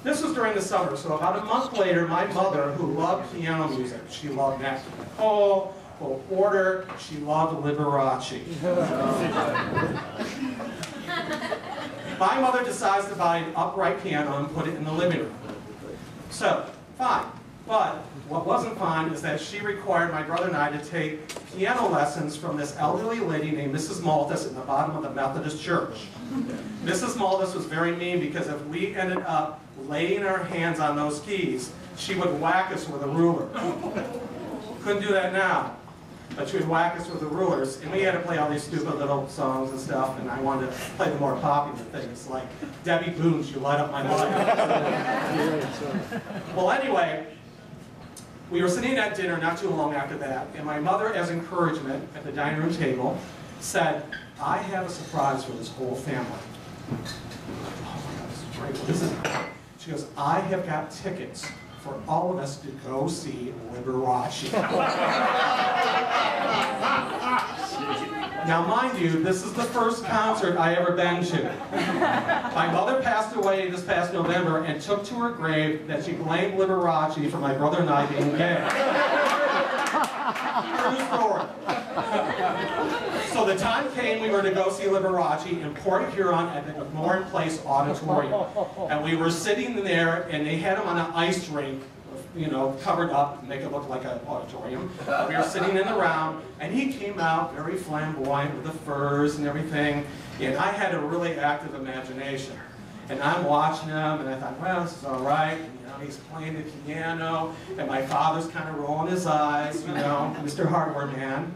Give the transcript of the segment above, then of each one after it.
This was during the summer, so about a month later, my mother, who loved piano music, she loved Nat King Cole, Cole Porter, she loved Liberace. My mother decides to buy an upright piano and put it in the living room. So, fine. But what wasn't fine is that she required my brother and I to take piano lessons from this elderly lady named Mrs. Malthus in the bottom of the Methodist Church. Mrs. Malthus was very mean because if we ended up laying our hands on those keys, she would whack us with a ruler. Couldn't do that now, but she would whack us with the rulers, and we had to play all these stupid little songs and stuff, and I wanted to play the more popular things, like Debbie Boone's You Light Up My Life. Well, anyway, we were sitting at dinner not too long after that, and my mother, as encouragement at the dining room table, said, I have a surprise for this whole family. Oh my God, this is great. This is, she goes, I have got tickets for all of us to go see Liberace. Now, mind you, this is the first concert I ever been to. My mother passed away this past November and took to her grave that she blamed Liberace for my brother and I being gay. True story. So the time came we were to go see Liberace in Port Huron at the McMorrin Place Auditorium. And we were sitting there, and they had him on an ice rink, you know, covered up, make it look like an auditorium. We were sitting in the round, and he came out very flamboyant with the furs and everything, and I had a really active imagination. And I'm watching him, and I thought, well, this is all right. And, you know, he's playing the piano, and my father's kind of rolling his eyes, you know, Mr. Hardware Man.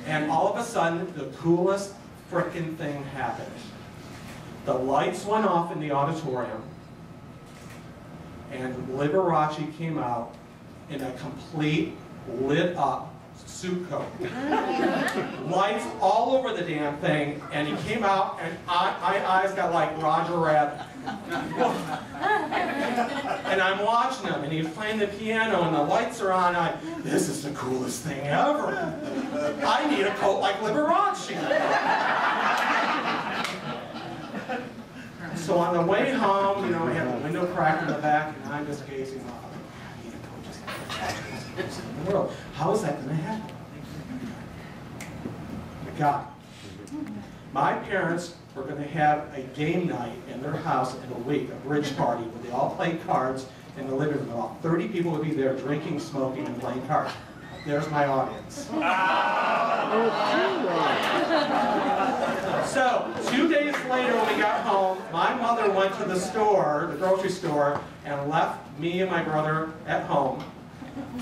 And all of a sudden, the coolest frickin' thing happened. The lights went off in the auditorium, and Liberace came out in a complete lit up suit coat. Lights all over the damn thing, and he came out, and my eyes got like Roger Rabbit. And I'm watching him, and he's playing the piano, and the lights are on. This is the coolest thing ever. I need a coat like Liberace. So on the way home, you know, we have the window cracked in the back, and I'm just gazing off. I need a coat just like Liberace in the world. How is that going to happen? God. My parents were going to have a game night in their house in a week, a bridge party, where they all played cards in the living room. About 30 people would be there drinking, smoking, and playing cards. There's my audience. So, 2 days later when we got home, my mother went to the store, the grocery store, and left me and my brother at home.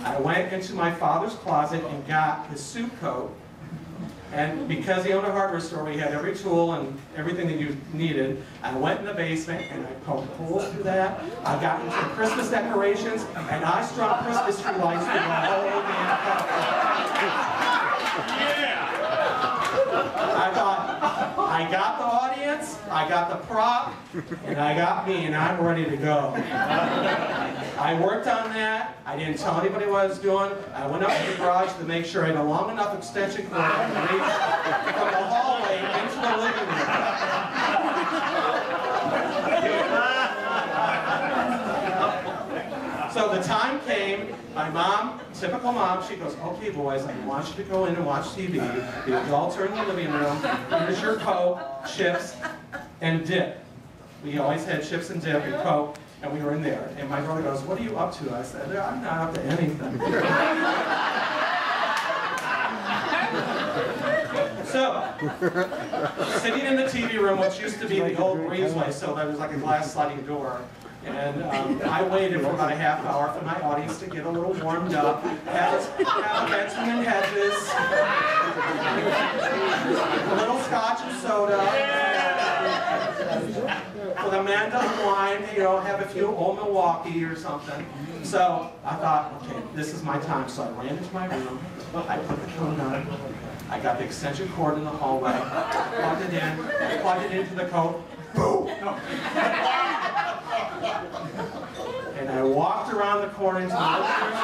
I went into my father's closet and got his suit coat. And because he owned a hardware store, we had every tool and everything that you needed. I went in the basement and I poked holes through that. I got into the Christmas decorations, and I strung Christmas tree lights through the whole damn house. I thought, I got the audience, I got the prop, and I got me, and I'm ready to go. I worked on that. I didn't tell anybody what I was doing. I went up to the garage to make sure I had a long enough extension cord to reach from the hallway into the living room. So the time came, my mom, typical mom, she goes, okay boys, I want you to go in and watch TV. You all turn in the living room. Here's your Coke, chips, and dip. We always had chips and dip and Coke. And we were in there, and my brother goes, what are you up to? I said, I'm not up to anything. So, sitting in the TV room, which used to be the old breezeway, so there was like a glass sliding door, and I waited for about a half hour for my audience to get a little warmed up, have Benson and Hedges, a little scotch and soda, with Amanda wine, you know, have a few Old Milwaukee or something. So I thought, okay, this is my time. So I ran into my room, I put the coat on, I got the extension cord in the hallway, plugged it into the coat, boom! And I walked around the corner into the living room,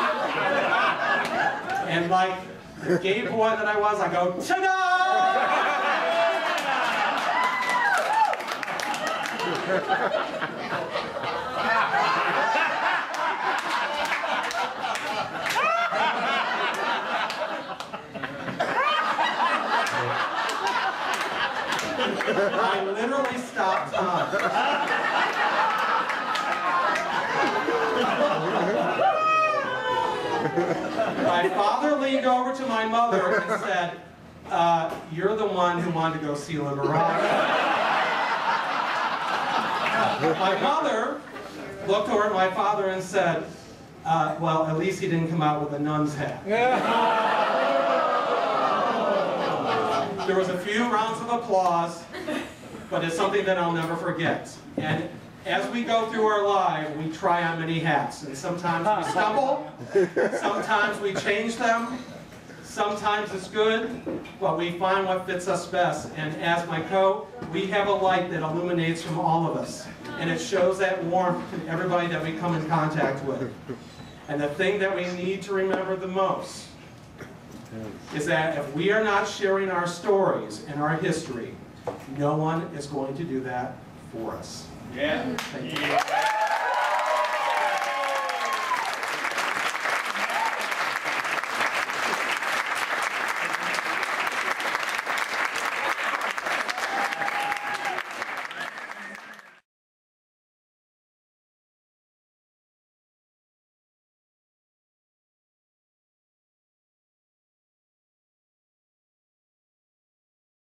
and like the gay boy that I was, I go, ta-da! I literally stopped time. My father leaned over to my mother and said, you're the one who wanted to go see Liberace. My mother looked over at my father and said, well, at least he didn't come out with a nun's hat. There was a few rounds of applause, but it's something that I'll never forget. And as we go through our life, we try on many hats. And sometimes we stumble, sometimes we change them, sometimes it's good, but we find what fits us best. And as my we have a light that illuminates from all of us. And it shows that warmth to everybody that we come in contact with. And the thing that we need to remember the most is that if we are not sharing our stories and our history, no one is going to do that for us. Yeah. Thank you.